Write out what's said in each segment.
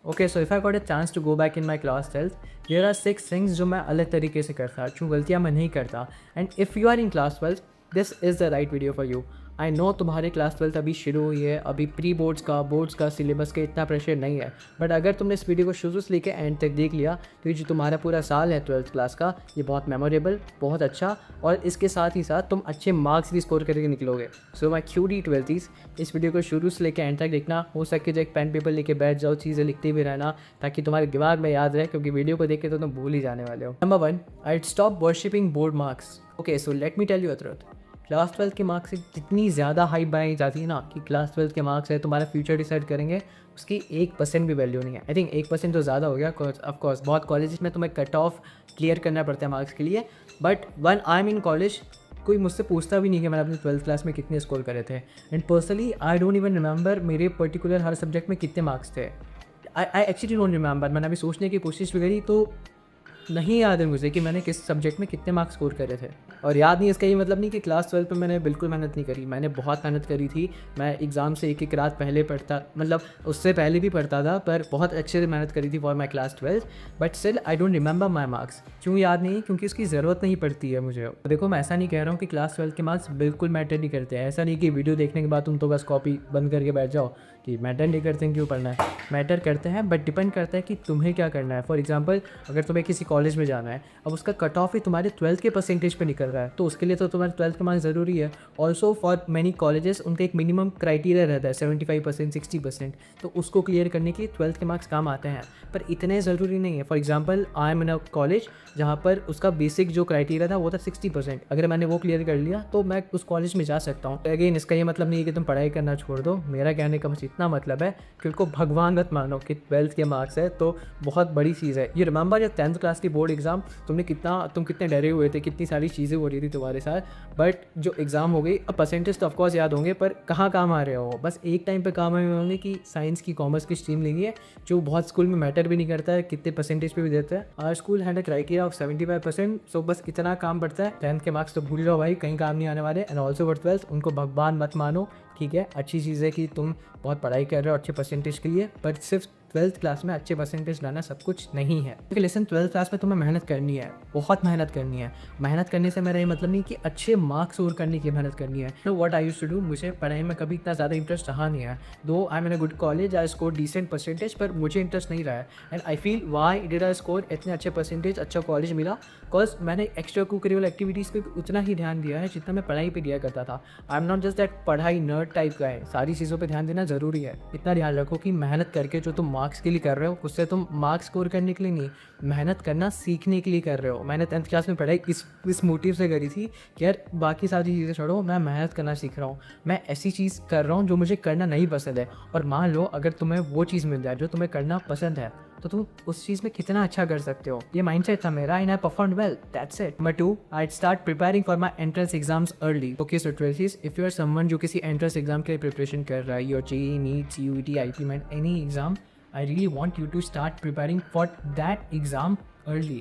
Okay, so if I got a chance to go back in my class 12th, there are 6 things जो मैं अलग तरीके से करता, जो गलतियाँ मैं नहीं करता। And if you are in class 12th, this is the right video for you. I know तुम्हारे क्लास 12th अभी शुरू हुई है, अभी प्री बोर्ड्स का सिलेबस का इतना प्रेशर नहीं है। बट अगर तुमने इस वीडियो को शुरू से लेकर एंड तक देख लिया, तो ये जो तुम्हारा पूरा साल है 12th क्लास का, ये बहुत मेमोरेबल, बहुत अच्छा, और इसके साथ ही साथ तुम अच्छे मार्क्स भी स्कोर करके निकलोगे। सो माई क्यूटी 12th, इस वीडियो को शुरू से लेकर एंड तक देखना। हो सके तो एक पेन पेपर लेके बैठ जाओ, चीज़ें लिखते भी रहना, ताकि तुम्हारे दिमाग में याद रहे, क्योंकि वीडियो को देख के तो तुम भूल ही जाने वाले हो। Number 1, I stop worshipping board marks. Okay, so let me tell you a truth. Class 12th के मार्क्स से जितनी ज़्यादा हाइप बनाई जाती है ना कि क्लास 12th के मार्क्स है तुम्हारा फ्यूचर डिसाइड करेंगे, उसकी 1% भी वैल्यू नहीं है। आई थिंक 1% तो ज़्यादा हो गया। ऑफकोर्स बहुत कॉलेजेस में तुम्हें कट ऑफ क्लियर करना पड़ता है मार्क्स के लिए, but one I am in college, कोई मुझसे पूछता भी नहीं कि मैंने अपनी 12th क्लास में कितने स्कोर करे थे। And personally I don't even remember मेरे पर्टिकुलर हर सब्जेक्ट में कितने मार्क्स थे। I actually don't remember. मैंने अभी सोचने की कोशिश भी करी तो नहीं याद है मुझे कि मैंने किस सब्जेक्ट में कितने मार्क्स स्कोर करे थे। और याद नहीं, इसका ये मतलब नहीं कि क्लास 12 पे मैंने बिल्कुल मेहनत नहीं करी। मैंने बहुत मेहनत करी थी। मैं एग्ज़ाम से एक रात पहले पढ़ता, मतलब उससे पहले भी पढ़ता था, पर बहुत अच्छे से मेहनत करी थी for my class 12। But still I don't remember my marks. क्यों याद नहीं? क्योंकि उसकी ज़रूरत नहीं पड़ती है मुझे। देखो, मैं ऐसा नहीं कह रहा हूँ कि क्लास 12 के मार्क्स बिल्कुल मैटर नहीं करते हैं। ऐसा नहीं कि वीडियो देखने के बाद तुम तो बस कॉपी बंद करके बैठ जाओ कि मैटर नहीं करते हैं, क्यों पढ़ना है। मैटर करते हैं, बट डिपेंड करता है कि तुम्हें क्या करना है। फॉर एग्जांपल, अगर तुम्हें किसी कॉलेज में जाना है, अब उसका कट ऑफ ही तुम्हारे 12th के परसेंटेज पे निकल रहा है, तो उसके लिए तो तुम्हारे 12th का मार्क्स ज़रूरी है। ऑल्सो फॉर मैनी कॉलेजेस उनका एक मिनिमम क्राइटेरिया रहता है 75%, 60%, तो उसको क्लियर करने के लिए 12th के मार्क्स काम आते हैं, पर इतने ज़रूरी नहीं है। For example, I am in a college जहाँ पर उसका बेसिक जो क्राइटेरिया था वो था 60%। अगर मैंने वो क्लियर कर लिया तो मैं उस कॉलेज में जा सकता हूँ। अगेन, इसका ये मतलब नहीं है कि तुम पढ़ाई करना छोड़ दो। मेरा कहने का बस इतना मतलब है कि उनको भगवान मत मानो कि 12th के मार्क्स है तो बहुत बड़ी चीज़ है। ये रिमेंबर जब 10th क्लास की बोर्ड एग्जाम, तुम कितने डरे हुए थे, कितनी सारी चीज़ें हो रही थी तुम्हारे साथ, बट जो एग्ज़ाम हो गई, अब परसेंटेज तो ऑफकोर्स याद होंगे, पर कहाँ काम आ रहे हो? बस एक टाइम पे काम आए होंगे कि साइंस की, कॉमर्स की स्ट्रीम लेंगे, जो बहुत स्कूल में मैटर भी नहीं करता है, कितने परसेंटेज पे भी देता है। Our school had a criteria of 75%, so बस इतना काम पड़ता है। 10th के मार्क्स तो भूल जाओ भाई, कहीं काम नहीं आने वाले। एंड ऑल्सो फॉर 12th, उनको भगवान मत मानो, ठीक है। अच्छी चीज़ है कि तुम बहुत पढ़ाई कर रहे हो अच्छे परसेंटेज के लिए, पर सिर्फ 12th क्लास में अच्छे परसेंटेज लाना सब कुछ नहीं है। क्योंकि लेसन 12th क्लास में तुम्हें मेहनत करनी है, बहुत मेहनत करनी है। मेहनत करने से मेरा ये मतलब नहीं कि अच्छे मार्क्स स्कोर करने की मेहनत करनी है। No, what I used to do, मुझे पढ़ाई में कभी इतना ज़्यादा इंटरेस्ट रहा नहीं है। Though I am in a good college, I score decent percentage, पर मुझे इंटरेस्ट नहीं रहा है। And I feel why did I score इतने अच्छे परसेंटेज, अच्छा कॉलेज मिला, बिकॉज मैंने एक्स्ट्रा करिकुलर एक्टिविटीज़ पे उतना ही ध्यान दिया है जितना मैं पढ़ाई पे दिया करता था। I am not just that पढ़ाई नर्ड टाइप का है। सारी चीज़ों पे ध्यान देना ज़रूरी है। इतना ध्यान रखो कि मेहनत करके जो तुम मार्क्स के लिए कर रहे हो, उससे तुम मार्क्स स्कोर करने के लिए नहीं, मेहनत करना सीखने के लिए कर रहे हो। मैंने 10th क्लास में पढ़ाई इस मोटिव से करी थी कि यार बाकी सारी चीज़ें छोड़ो, मैं मेहनत करना सीख रहा हूँ, मैं ऐसी चीज़ कर रहा हूँ जो मुझे करना नहीं पसंद है। और मान लो अगर तुम्हें वो चीज़ मिल जाए जो तुम्हें करना पसंद है, तो तुम उस चीज़ में कितना अच्छा कर सकते हो। ये माइंडसेट था मेरा, and I performed well, that's it. Number 2, I start preparing for my entrance exams early. Okay, so 12th, if you are someone जो किसी एंट्रेंस एग्जाम के लिए प्रिपरेशन कर रहा है, your JEE, NEET, CUET, IPMAT, any exam, I really want you to start preparing for that exam early.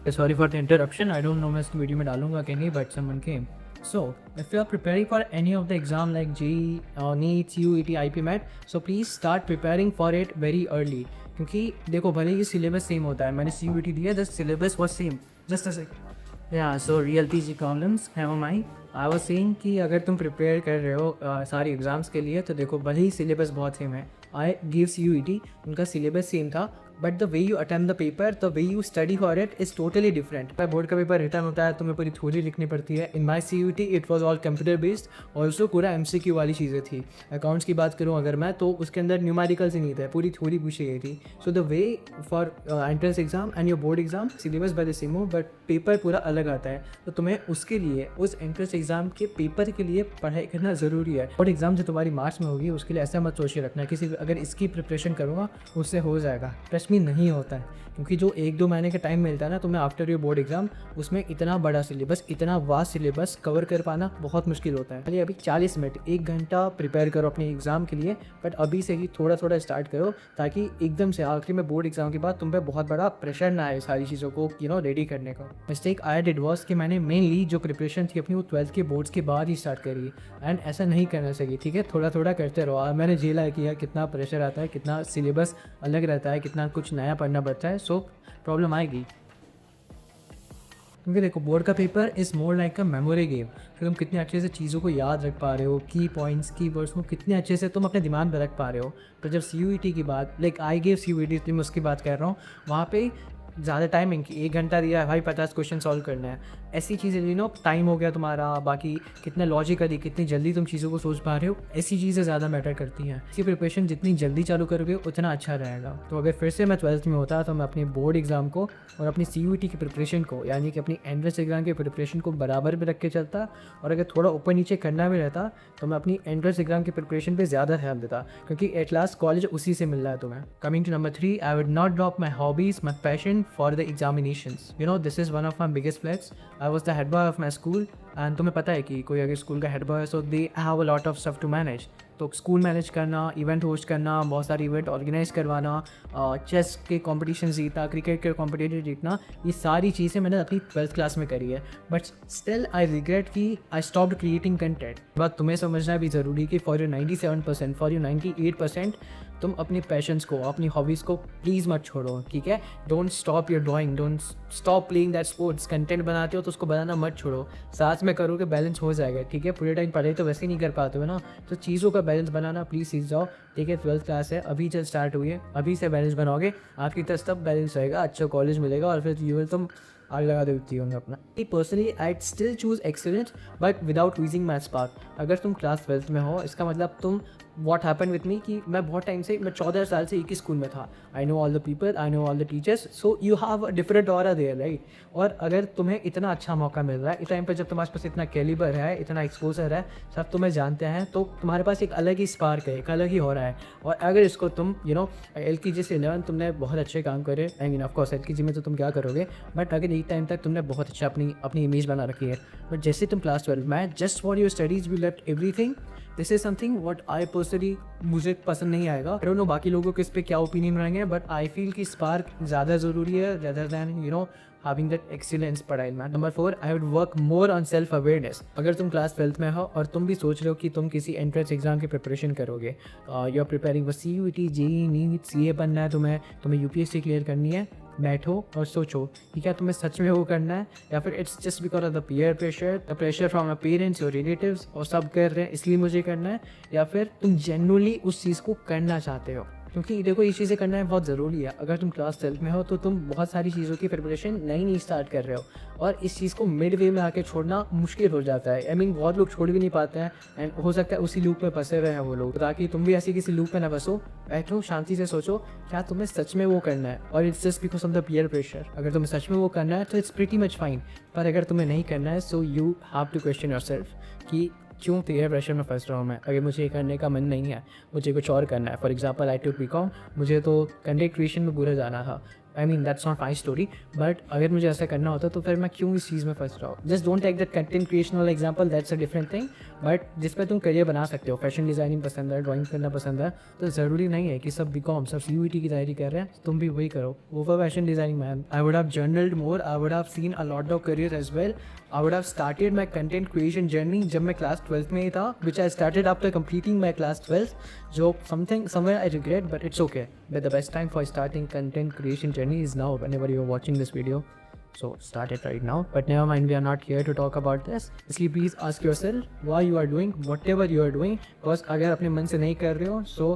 Sorry for the interruption. I don't know मैं इसको video में डालूंगा कि नहीं, but someone came. So, if you are preparing for any of the exam like JEE, NEET, CUET, IP MET, so please start preparing for it very early. क्योंकि देखो, भले ही syllabus same होता है, मैंने CUET दिया, the syllabus was same. Just a second. Yeah, so real PG problems have my I was saying कि अगर तुम प्रिपेयर कर रहे हो सारी एग्ज़ाम्स के लिए, तो देखो भले ही सिलेबस बहुत सेम है। आई गिव CUET, उनका सिलेबस सेम था, but the way you attempt the paper, the way you study for it is totally different. Board का पेपर रिटर्न होता है, तुम्हें पूरी थ्योरी लिखनी पड़ती है। इन माई CUET it was all computer based, also पूरा MCQ वाली चीज़ें थी। अकाउंट्स की बात करूँ अगर मैं, तो उसके अंदर न्यूमेरिकल्स ही नहीं थे, पूरी थ्योरी पूछी गई थी। So the way for entrance exam and your board exam, syllabus by the same हो, बट पेपर पूरा अलग आता है। तो तुम्हें उसके लिए, उस एंट्रेंस एग्जाम के पेपर के लिए पढ़ाई करना ज़रूरी है। बोर्ड एग्जाम जो तुम्हारी मार्च में होगी, उसके लिए ऐसा मत सोचिए रखना किसी, अगर इसकी प्रिपरेशन करूँगा उससे हो जाएगा। ट्रस्ट ट्रस्ट मी नहीं होता है, क्योंकि जो 1-2 महीने का टाइम मिलता है ना तुम्हें आफ्टर योर बोर्ड एग्ज़ाम, उसमें इतना बड़ा सिलेबस, इतना वास्ट सिलेबस कवर कर पाना बहुत मुश्किल होता है। चलिए अभी 40 मिनट 1 घंटा प्रिपेयर करो अपने एग्ज़ाम के लिए, बट अभी से ही थोड़ा थोड़ा स्टार्ट करो, ताकि एकदम से आखिरी में बोर्ड एग्ज़ाम के बाद तुम पे बहुत बड़ा प्रेशर ना आए सारी चीज़ों को रेडी करने का। मिस्टेक आई डिड वाज कि मैंने मेनली जो प्रिपरेशन थी अपनी वो 12th के बोर्ड्स के बाद ही स्टार्ट करी, एंड ऐसा नहीं करना चाहिए, ठीक है। थोड़ा थोड़ा करते रहो। मैंने झेला है कि यार कितना प्रेशर आता है, कितना सिलेबस अलग रहता है, कितना कुछ नया पढ़ना पड़ता है, सो प्रॉब्लम आएगी। क्योंकि देखो बोर्ड का paper is more like a memory game, कि तुम कितने अच्छे से चीज़ों को याद रख पा रहे हो, की पॉइंट्स की वर्ड्स को कितने अच्छे से तुम अपने दिमाग में रख पा रहे हो। तो जब CUET की बात, लाइक आई गेव CUET, मैं उसकी बात कर रहा हूँ, वहाँ पे ज़्यादा टाइमिंग की 1 घंटा दिया है भाई, 50 क्वेश्चन सॉल्व करना है, ऐसी चीज़ें टाइम हो गया तुम्हारा, बाकी कितना लॉजिकली कितनी जल्दी तुम चीज़ों को सोच पा रहे हो, ऐसी चीज़ें ज़्यादा मैटर करती हैं। इसकी प्रिपरेशन जितनी जल्दी चालू करोगे उतना अच्छा रहेगा। तो अगर फिर से मैं 12th में होता तो मैं अपने बोर्ड एग्ज़ाम को और अपनी CUET की प्रिपरेशन को, यानी कि अपनी एंट्रेंस एग्ज़ाम की प्रिपरेशन को बराबर में रख के चलता, और अगर थोड़ा ऊपर नीचे करना भी रहता तो मैं अपनी एंट्रेंस एग्ज़ाम की प्रिपरेशन पे ज़्यादा ध्यान देता, क्योंकि एट लास्ट कॉलेज उसी से मिल रहा है तुम्हें। Coming to number 3, I would not drop my hobbies, my passion for the examinations. This is one of my biggest flex. I was the head boy of my school, and तुम्हें पता है कि कोई अगर स्कूल का head boy है so they have a lot of stuff to manage. तो school manage करना, इवेंट होस्ट करना, बहुत सारे इवेंट ऑर्गेनाइज करवाना, चेस के कॉम्पिटिशन जीतना, क्रिकेट के कॉम्पिटिशन जीतना, ये सारी चीज़ें मैंने अपनी 12th क्लास में करी है। बट स्टिल आई रिग्रेट कि आई स्टॉप्ड क्रिएटिंग कंटेंट। बात तुम्हें समझना भी ज़रूरी कि फॉर योर 97%, फॉर योर 98%, तुम अपने पैशंस को, अपनी हॉबीज़ को प्लीज़ मत छोड़ो, ठीक है। Don't stop your drawing, don't stop playing that sports. Content बनाते हो तो उसको बनाना मत छोड़ो, साथ में करोगे बैलेंस हो जाएगा, ठीक है। पूरे टाइम पढ़ाई तो वैसे ही नहीं कर पाते हो ना, तो चीज़ों का बैलेंस बनाना प्लीज़ सीख जाओ, ठीक है। 12th क्लास है, अभी जब स्टार्ट हुई है, अभी से बैलेंस बनाओगे, आपकी तरफ तब बैलेंस रहेगा, अच्छा कॉलेज मिलेगा, और फिर यू विल तुम आग लगा देती होंगे अपना। Personally I still choose excellence but without losing my spark. अगर तुम क्लास 12th में हो, इसका मतलब तुम वॉट हैपन विथ मी कि मैं बहुत टाइम से, मैं 14 साल से एक ही स्कूल में था। I know all the people, I know all the teachers, so you have a different aura there, right. और अगर तुम्हें इतना अच्छा मौका मिल रहा है इस टाइम पर, जब तुम्हारे पास इतना कैलिबर है, इतना एक्सपोजर है, सब तुम्हें जानते हैं, तो तुम्हारे पास एक अलग ही स्पार्क है, एक अलग ही हो रहा है। और अगर इसको तुम LKG से 11 तुमने बहुत अच्छे काम करे, आई मीन ऑफकोर्स LKG में तो तुम क्या करोगे, बट अगर एक टाइम तक तुमने बहुत अच्छा अपनी इमेज बना रखी है, बट जैसे तुम क्लास 12 में just for your studies you left everything, this is something what I personally, मुझे पसंद नहीं आएगा। आई डोंट नो बाकी लोगों के इस पर क्या ओपिनियन रहेंगे, बट आई फील कि स्पार्क ज़्यादा ज़रूरी है rather than having that excellence पढ़ाई में। Number 4, I would work more on self awareness. अगर तुम क्लास 12th में हो और तुम भी सोच रहे हो कि तुम किसी एंट्रेंस एग्जाम की प्रिपरेशन करोगे, you are preparing for CUET, JEE, NEET, CA बनना है, तुम्हें UPSC क्लियर करनी है, बैठो और सोचो कि क्या तुम्हें सच में वो करना है, या फिर it's just because of the peer pressure, the pressure from your parents, your relatives, और सब कर रहे हैं इसलिए मुझे करना है, या फिर तुम जेन्युइनली उस चीज़ को करना चाहते हो। क्योंकि देखो ये चीज़ें करना है बहुत ज़रूरी है। अगर तुम क्लास 12th में हो तो तुम बहुत सारी चीज़ों की प्रिपरेशन नई स्टार्ट कर रहे हो, और इस चीज़ को मिड वे में आके छोड़ना मुश्किल हो जाता है। आई मीन बहुत लोग छोड़ भी नहीं पाते हैं, एंड हो सकता है उसी लूप में फंसे हुए हैं वो लोग। ताकि तुम भी ऐसी किसी लूप में ना फंसो, बैठो शांति से सोचो क्या तुम्हें सच में वो करना है, और it's just because of the peer pressure. अगर तुम्हें सच में वो करना है तो इट्स प्रीटी मच फाइन, पर अगर तुम्हें नहीं करना है so you have to question yourself कि क्यों पीयर प्रेशर में फंस रहा हूँ मैं। अगर मुझे ये करने का मन नहीं है, मुझे कुछ और करना है, फॉर एग्जांपल आई टूक BCom, मुझे तो कंटेंट क्रिएशन में पूरा जाना था, I mean that's not my story, but अगर मुझे ऐसा करना होता तो फिर मैं क्यों इस चीज़ में फंस रहा हूँ। Just don't take that content creation वाला example, that's a different thing, but जिस पर तुम करियर बना सकते हो। फैशन डिज़ाइनिंग पसंद है, ड्राइंग करना पसंद है, तो ज़रूरी नहीं है कि सब BCom, सब CUET की तैयारी कर रहे हैं, तुम भी वही करो। वो for fashion designing man. I would have journaled more, I would have seen a lot of career as well, I would have started my content creation journey जब मैं क्लास 12th में ही था, which I started after completing my class 12th, जो somewhere I regret, but it's okay. But the best time for starting content creation journey is now, whenever you're watching this video. So start it right now. But never mind, we are not here to talk about this. इसलिए please ask yourself why you are doing whatever you are doing. Because अगर अपने मन से नहीं कर रहे हो, so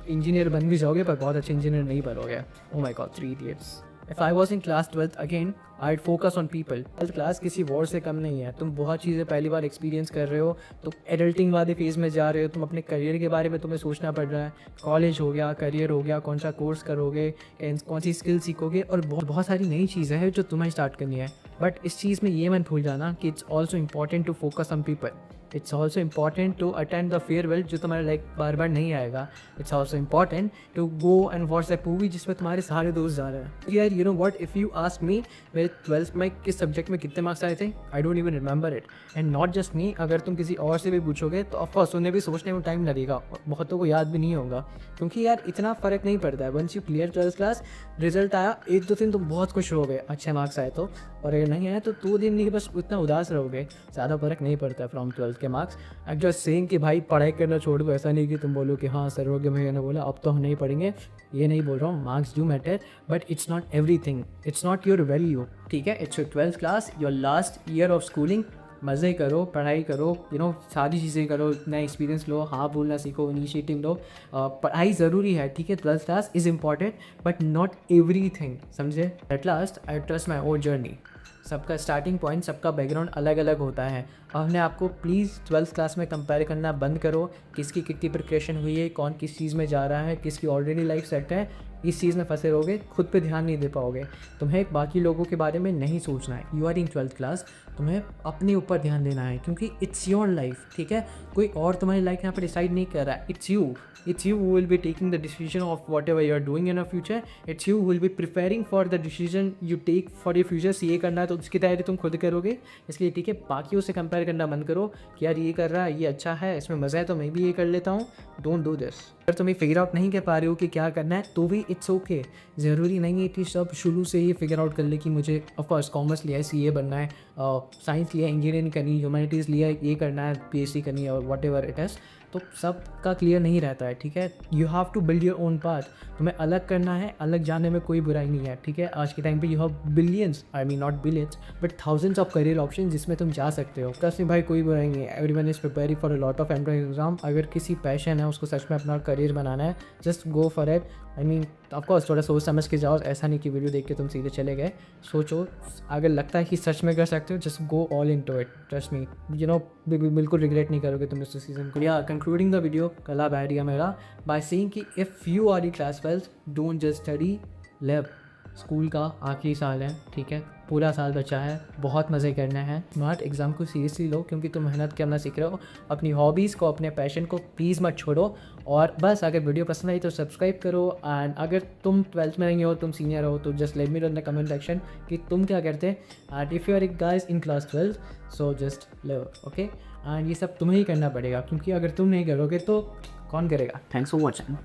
engineer बन भी जाओगे पर बहुत अच्छे इंजीनियर नहीं बनोगे। Oh my god, 3 idiots. If I was in class 12th again, I'd focus on people. 12th class किसी वॉर से कम नहीं है। तुम बहुत चीज़ें पहली बार एक्सपीरियंस कर रहे हो, तुम एडल्टिंग वाले फेज़ में जा रहे हो, तुम अपने करियर के बारे में तुम्हें सोचना पड़ रहा है। कॉलेज हो गया, करियर हो गया, कौन सा कोर्स करोगे, कौन सी स्किल सीखोगे, और बहुत सारी नई चीज़ें हैं जो तुम्हें स्टार्ट करनी है। बट इस चीज़ में ये मत भूल जाना कि it's also important to focus on people. It's also important to attend the farewell जो तुम्हारे लाइक बार बार नहीं आएगा. It's also important to go and watch that movie जिसमें तुम्हारे सारे दोस्त जा रहे हैं. यार you know what, if you ask me मेरे 12th में किस सब्जेक्ट में कितने मार्क्स आए थे, I don't even remember it. And not just me, अगर तुम किसी और से भी पूछोगे तो ऑफकोर्स उन्हें भी सोचने में टाइम लगेगा, बहुतों को याद भी नहीं होगा, क्योंकि यार इतना फ़र्क नहीं पड़ता है. Once you clear 12th class, result आया, 1-2 दिन तुम बहुत खुश हो गए अच्छे मार्क्स आए तो, और अगर नहीं आया तो 2 दिन नहीं, बस उतना उदास रहोगे. ज़्यादा फ़र्क नहीं पड़ता फ्रॉम 12th के मार्क्स. आई जस्ट सेइंग कि भाई पढ़ाई करना छोड़ दो, ऐसा नहीं कि तुम बोलो कि हाँ सर्वज्ञ भैया ने बोला अब तो हम नहीं पढ़ेंगे, ये नहीं बोल रहा हूँ. Marks do matter but it's not everything, it's not your value. ठीक है, it's your 12th class, your last year of schooling. मज़े करो, पढ़ाई करो, यू नो सारी चीज़ें करो, नया एक्सपीरियंस लो, हाँ बोलना सीखो, इनिशिएटिव लो. पढ़ाई ज़रूरी है, ठीक है, 12th class is important but not everything, समझे. At last I trust my own journey. सबका स्टार्टिंग पॉइंट, सबका बैकग्राउंड अलग अलग होता है. अपने आप को प्लीज़ 12th क्लास में कंपेयर करना बंद करो. किसकी कितनी प्रिपरेशन हुई है, कौन किस चीज़ में जा रहा है, किसकी ऑलरेडी लाइफ सेट है, इस चीज़ में फंसे रहोगे, खुद पे ध्यान नहीं दे पाओगे. तुम्हें बाकी लोगों के बारे में नहीं सोचना है. You are in 12th class, तुम्हें अपने ऊपर ध्यान देना है, क्योंकि इट्स योर लाइफ. ठीक है, कोई और तुम्हारी लाइफ यहाँ पर डिसाइड नहीं कर रहा है. It's you who will be taking the decision of whatever you are doing in your future. It's you who will be preparing for the decision you take for your future. ये करना है तो उसकी तैयारी तुम खुद करोगे. इसलिए ठीक है, बाकियों से कंपेयर करना बंद करो कि यार ये कर रहा है, ये अच्छा है, इसमें मज़ा है तो मैं भी ये कर लेता हूँ. Don't do this. अगर तुम्हें फिगर आउट नहीं कर पा रहे हो कि क्या करना है तो भी इट्स ओके. ज़रूरी नहीं है कि सब शुरू से ही फिगर आउट कर ले कि मुझे ऑफकोर्स कॉमर्स लिया है सीए बनना है, साइंस लिया इंजीनियरिंग करनी, ह्यूमैनिटीज़ लिया ये करना है, पीएचडी करनी है, और वट एवर इट इज़. तो सबका क्लियर नहीं रहता है. ठीक है, you have to build your own path. तुम्हें अलग करना है, अलग जाने में कोई बुराई नहीं है. ठीक है, आज के टाइम पे you have billions, I mean not billions but thousands of career option जिसमें तुम जा सकते हो. प्लस में भाई कोई बुराई नहीं है. Everyone is preparing for a lot of entrance exam. अगर किसी पैशन है उसको सच में अपना करियर बनाना है, just go for it. I mean of course थोड़ा सोच समझ के जाओ, ऐसा नहीं कि वीडियो देख के तुम सीधे चले गए. सोचो, अगर लगता है कि सच में कर सकते हो, just go all into it. Trust me, you know बिल्कुल रिग्रेट नहीं करोगे तुम इस सीजन को. या कंक्लूडिंग द वीडियो, कल आइडिया मेरा बाय सेइंग कि if you are in class 12 don't just study, live. School का आखिरी साल है, ठीक है, पूरा साल बचा है, बहुत मज़े करने हैं. स्मार्ट एग्ज़ाम को सीरियसली लो, क्योंकि तुम मेहनत करना सीख रहे हो. अपनी हॉबीज़ को, अपने पैशन को प्लीज़ मत छोड़ो. और बस अगर वीडियो पसंद आई तो सब्सक्राइब करो. एंड अगर तुम 12th में नहीं हो, तुम सीनियर हो, तो just let me know in the comment section कि तुम क्या करते हैं. And if you are guys in class 12 so just live, okay. And ये सब तुम्हें ही करना पड़ेगा, क्योंकि अगर तुम नहीं करोगे तो कौन करेगा. Thanks for watching.